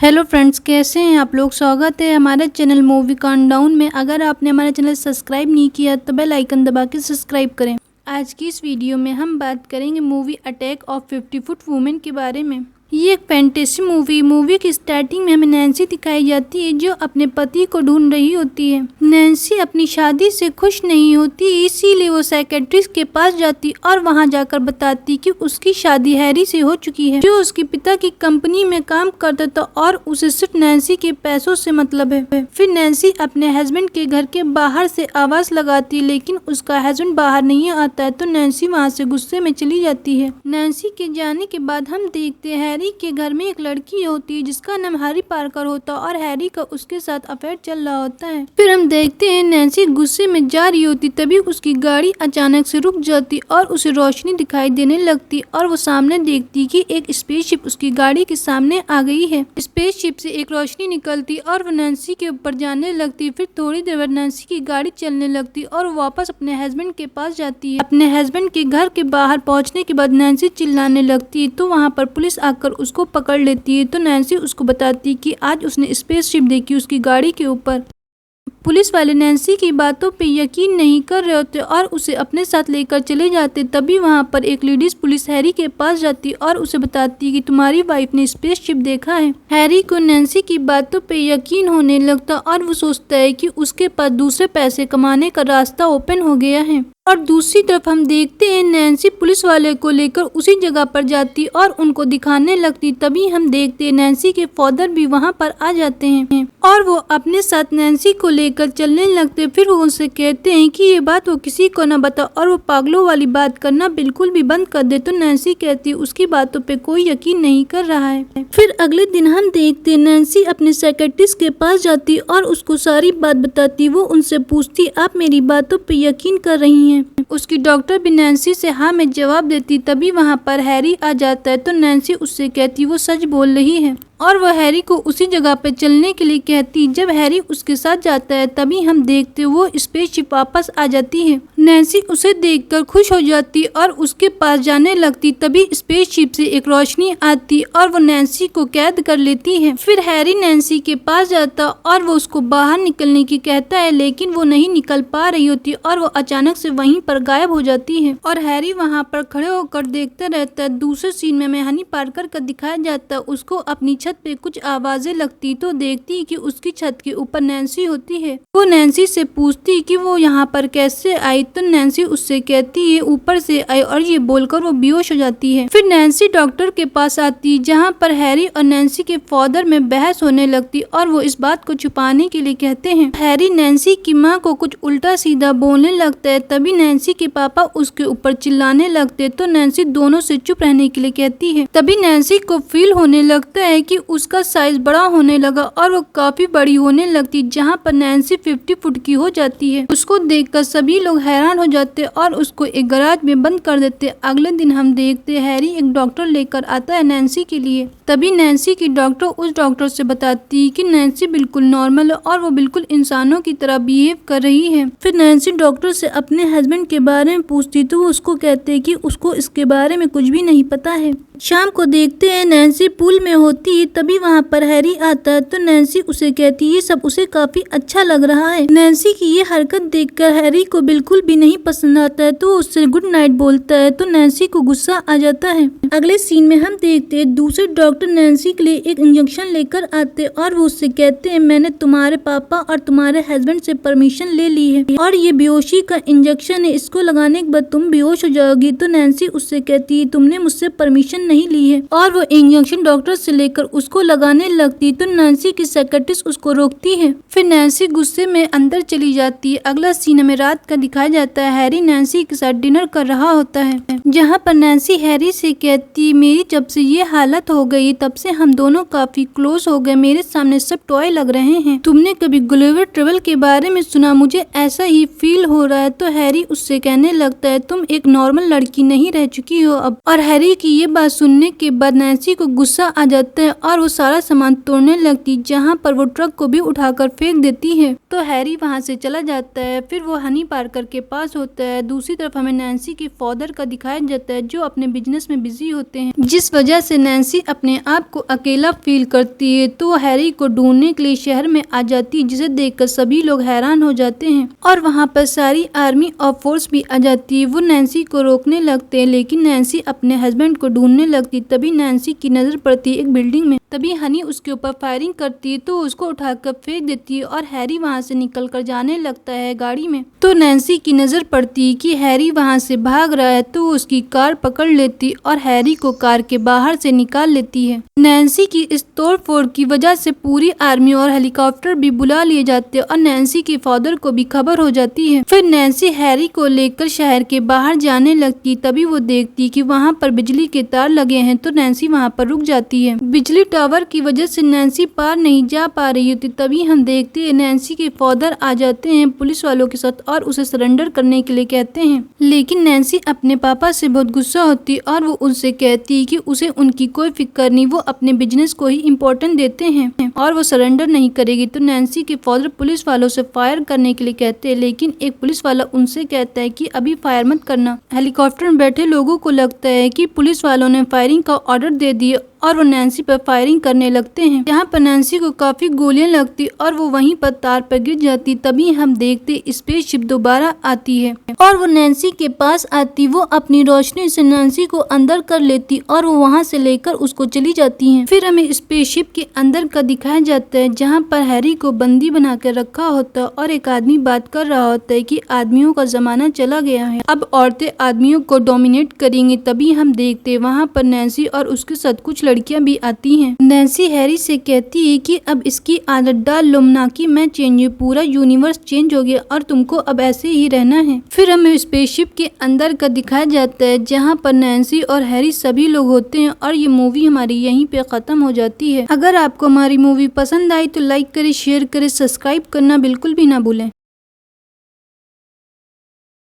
Hello friends, कैसे हैं आप लोग। स्वागत है हमारे चैनल मूवी काउंटडाउन में। अगर आपने हमारा चैनल सब्सक्राइब नहीं किया तो बेल आइकन दबा के सब्सक्राइब करें। आज की इस वीडियो में हम बात करेंगे movie attack of 50 foot women के बारे में। ये एक फैंटेसी मूवी की स्टार्टिंग में हमें नैन्सी दिखाई जाती है जो अपने पति को ढूंढ रही होती है। नैन्सी अपनी शादी से खुश नहीं होती, इसीलिए वो साइकेट्रिस्ट के पास जाती और वहां जाकर बताती कि उसकी शादी हैरी से हो चुकी है, जो उसके पिता की कंपनी में काम करता था और उसे सिर्फ नैन्सी के पैसों से मतलब है। फिर नैन्सी अपने हस्बैंड के घर के बाहर से आवाज लगाती, लेकिन उसका हस्बैंड बाहर नहीं आता है तो नैन्सी वहाँ से गुस्से में चली जाती है। नैन्सी के जाने के बाद हम देखते हैं हैरी के घर में एक लड़की होती है जिसका नाम हैरी पार्कर होता है और हैरी का उसके साथ अफेयर चल रहा होता है। फिर हम देखते हैं नैन्सी गुस्से में जा रही होती, तभी उसकी गाड़ी अचानक से रुक जाती और उसे रोशनी दिखाई देने लगती और वो सामने देखती कि एक स्पेसशिप उसकी गाड़ी के सामने आ गई है। स्पेसशिप से एक रोशनी निकलती और वो नैन्सी के ऊपर जाने लगती। फिर थोड़ी देर बाद नैन्सी की गाड़ी चलने लगती और वो वापस अपने हस्बैंड के पास जाती है। अपने हस्बैंड के घर के बाहर पहुंचने के बाद नैन्सी चिल्लाने लगती है तो वहाँ पर पुलिस आकर उसको पकड़ लेती है। तो नैन्सी उसको बताती कि आज उसने स्पेसशिप देखी उसकी गाड़ी के ऊपर। पुलिस वाले नैन्सी की बातों पे यकीन नहीं कर रहे होते और उसे अपने साथ लेकर चले जाते। तभी वहाँ पर एक लेडीज पुलिस हैरी के पास जाती और उसे बताती कि तुम्हारी वाइफ ने स्पेसशिप देखा है। हैरी को नैन्सी की बातों पे यकीन होने लगता और वो सोचता है कि उसके पास दूसरे पैसे कमाने का रास्ता ओपन हो गया है। और दूसरी तरफ हम देखते हैं नैन्सी पुलिस वाले को लेकर उसी जगह पर जाती और उनको दिखाने लगती। तभी हम देखते हैं नैन्सी के फादर भी वहाँ पर आ जाते हैं और वो अपने साथ नैन्सी को लेकर चलने लगते। फिर वो उनसे कहते हैं कि ये बात वो किसी को न बता और वो पागलों वाली बात करना बिल्कुल भी बंद कर दे। तो नैन्सी कहती उसकी बातों पे कोई यकीन नहीं कर रहा है। फिर अगले दिन हम देखते हैं नैन्सी अपने साइकेट्रिस्ट के पास जाती और उसको सारी बात बताती। वो उनसे पूछती आप मेरी बातों पे यकीन कर रही हैं। उसकी डॉक्टर भी नैन्सी से हाँ में जवाब देती। तभी वहाँ पर हैरी आ जाता है तो नैन्सी उससे कहती वो सच बोल रही है और वह हैरी को उसी जगह पे चलने के लिए कहती। जब हैरी उसके साथ जाता है तभी हम देखते वो स्पेसशिप वापस आ जाती है। नैन्सी उसे देखकर खुश हो जाती और उसके पास जाने लगती। तभी स्पेसशिप से एक रोशनी आती और वो नैन्सी को कैद कर लेती है। फिर हैरी नैन्सी के पास जाता और वो उसको बाहर निकलने की कहता है, लेकिन वो नहीं निकल पा रही होती और वो अचानक से वहीं पर गायब हो जाती है और हैरी वहाँ पर खड़े होकर देखता रहता है। दूसरे सीन में हमें हैरी पार्कर का दिखाया जाता है। उसको अपनी छत पे कुछ आवाजें लगती तो देखती कि उसकी छत के ऊपर नैन्सी होती है। वो नैन्सी से पूछती कि वो यहाँ पर कैसे आई तो नैन्सी उससे कहती है ऊपर से आई और ये बोलकर वो बेहोश हो जाती है। फिर नैन्सी डॉक्टर के पास आती जहाँ पर हैरी और नैन्सी के फादर में बहस होने लगती और वो इस बात को छुपाने के लिए कहते हैं। हैरी नैन्सी की माँ को कुछ उल्टा सीधा बोलने लगता है। तभी नैन्सी के पापा उसके ऊपर चिल्लाने लगते तो नैन्सी दोनों से चुप रहने के लिए कहती है। तभी नैन्सी को फील होने लगता है कि उसका साइज बड़ा होने लगा और वो काफी बड़ी होने लगती, जहाँ पर नैन्सी 50 फुट की हो जाती है। उसको देखकर सभी लोग हैरान हो जाते और उसको एक गैराज में बंद कर देते। अगले दिन हम देखते हैरी एक डॉक्टर लेकर आता है नैन्सी के लिए। तभी नैन्सी की डॉक्टर उस डॉक्टर से बताती कि नैन्सी बिल्कुल नॉर्मल है और वो बिल्कुल इंसानों की तरह बिहेव कर रही है। फिर नैन्सी डॉक्टर से अपने हस्बैंड के बारे में पूछती तो वो उसको कहते कि उसको इसके बारे में कुछ भी नहीं पता है। शाम को देखते हैं नैन्सी पूल में होती। तभी वहाँ पर हैरी आता है तो नैन्सी उसे कहती ये सब उसे काफी अच्छा लग रहा है। नैन्सी की ये हरकत देखकर हैरी को बिल्कुल भी नहीं पसंद आता है तो उससे गुड नाइट बोलता है तो नैन्सी को गुस्सा आ जाता है। अगले सीन में हम देखते हैं दूसरे डॉक्टर नैन्सी के लिए एक इंजेक्शन लेकर आते और वो उससे कहते हैं मैंने तुम्हारे पापा और तुम्हारे हस्बैंड से परमिशन ले ली है और ये बेहोशी का इंजेक्शन है, इसको लगाने के बाद तुम बेहोश हो जाओगी। तो नैन्सी उससे कहती है तुमने मुझसे परमिशन नहीं ली है और वो इंजेक्शन डॉक्टर से लेकर उसको लगाने लगती तो नैन्सी की सेक्रेटरी उसको रोकती है। फिर नैन्सी गुस्से में अंदर चली जाती है। अगला सीन हमें रात का दिखाया जाता है। हैरी नैन्सी के साथ डिनर कर रहा होता है, जहाँ पर नैन्सी हैरी से कहती मेरी जब से ये हालत हो गई तब से हम दोनों काफी क्लोज हो गए, मेरे सामने सब टॉय लग रहे हैं। तुमने कभी गुलिवर ट्रेवल के बारे में सुना? मुझे ऐसा ही फील हो रहा है। तो हैरी उससे कहने लगता है तुम एक नॉर्मल लड़की नहीं रह चुकी हो अब। और हैरी की ये बात सुनने के बाद नैन्सी को गुस्सा आ जाता है और वो सारा सामान तोड़ने लगती, जहाँ पर वो ट्रक को भी उठाकर फेंक देती है। तो हैरी वहाँ से चला जाता है। फिर वो हनी पार्कर के पास होता है। दूसरी तरफ हमें नैन्सी के फादर का दिखाया जाता है, जो अपने बिजनेस में बिजी होते हैं, जिस वजह से नैन्सी अपने आप को अकेला फील करती है। तो वो हैरी को ढूंढने के लिए शहर में आ जाती है, जिसे देखकर सभी लोग हैरान हो जाते हैं और वहाँ पर सारी आर्मी और फोर्स भी आ जाती है। वो नैन्सी को रोकने लगते हैं, लेकिन नैन्सी अपने हस्बैंड को ढूंढने लगती। तभी नैन्सी की नजर पड़ती है एक बिल्डिंग में। तभी हनी उसके ऊपर फायरिंग करती है, तो उसको उठाकर फेंक देती है और हैरी वहाँ से निकलकर जाने लगता है गाड़ी में। तो नैन्सी की नजर पड़ती है कि हैरी वहाँ से भाग रहा है, तो उसकी कार पकड़ लेती और हैरी को कार के बाहर से निकाल लेती है। नैन्सी की इस तोड़फोड़ की वजह से पूरी आर्मी और हेलीकॉप्टर भी बुला लिए जाते हैं और नैन्सी के फादर को भी खबर हो जाती है। फिर नैन्सी हैरी को लेकर शहर के बाहर जाने लगती। तभी वो देखती कि वहाँ पर बिजली के तार लगे हैं, तो नैन्सी वहाँ पर रुक जाती है। बिजली टावर की वजह से नैन्सी पार नहीं जा पा रही होती। तभी हम देखते हैं नैन्सी के फादर आ जाते हैं पुलिस वालों के साथ और उसे सरेंडर करने के लिए कहते हैं। लेकिन नैन्सी अपने पापा से बहुत गुस्सा होती और वो उनसे कहती कि उसे उनकी कोई फिक्र नहीं, वो अपने बिजनेस को ही इम्पोर्टेंट देते हैं और वो सरेंडर नहीं करेगी। तो नैन्सी के फादर पुलिस वालों से फायर करने के लिए कहते हैं, लेकिन एक पुलिस वाला उनसे कहता है कि अभी फायर मत करना। हेलीकॉप्टर में बैठे लोगों को लगता है कि पुलिस वालों ने फायरिंग का ऑर्डर दे दिया और वो नैन्सी पर फायरिंग करने लगते हैं। यहाँ पर नैन्सी को काफी गोलियां लगती और वो वहीं पर तार पर गिर जाती। तभी हम देखते स्पेसशिप दोबारा आती है और वो नैन्सी के पास आती। वो अपनी रोशनी से नैन्सी को अंदर कर लेती और वो वहाँ से लेकर उसको चली जाती है। फिर हमें स्पेसशिप के अंदर का दिखाया जाता है, जहाँ पर हैरी को बंदी बना कर रखा होता है और एक आदमी बात कर रहा होता है कि आदमियों का जमाना चला गया है, अब औरतें आदमियों को डोमिनेट करेंगी। तभी हम देखते वहाँ पर नैन्सी और उसके साथ कुछ लड़कियां भी आती हैं। नैन्सी हैरी से कहती है कि अब इसकी आदत डाल लो, ना कि मैं चेंज, पूरा यूनिवर्स चेंज हो गया और तुमको अब ऐसे ही रहना है। फिर हमें स्पेसशिप के अंदर का दिखाया जाता है, जहाँ पर नैन्सी और हैरी सभी लोग होते हैं और ये मूवी हमारी यहीं पे खत्म हो जाती है। अगर आपको हमारी मूवी पसंद आई तो लाइक करें, शेयर करें, सब्सक्राइब करना बिल्कुल भी ना भूलें।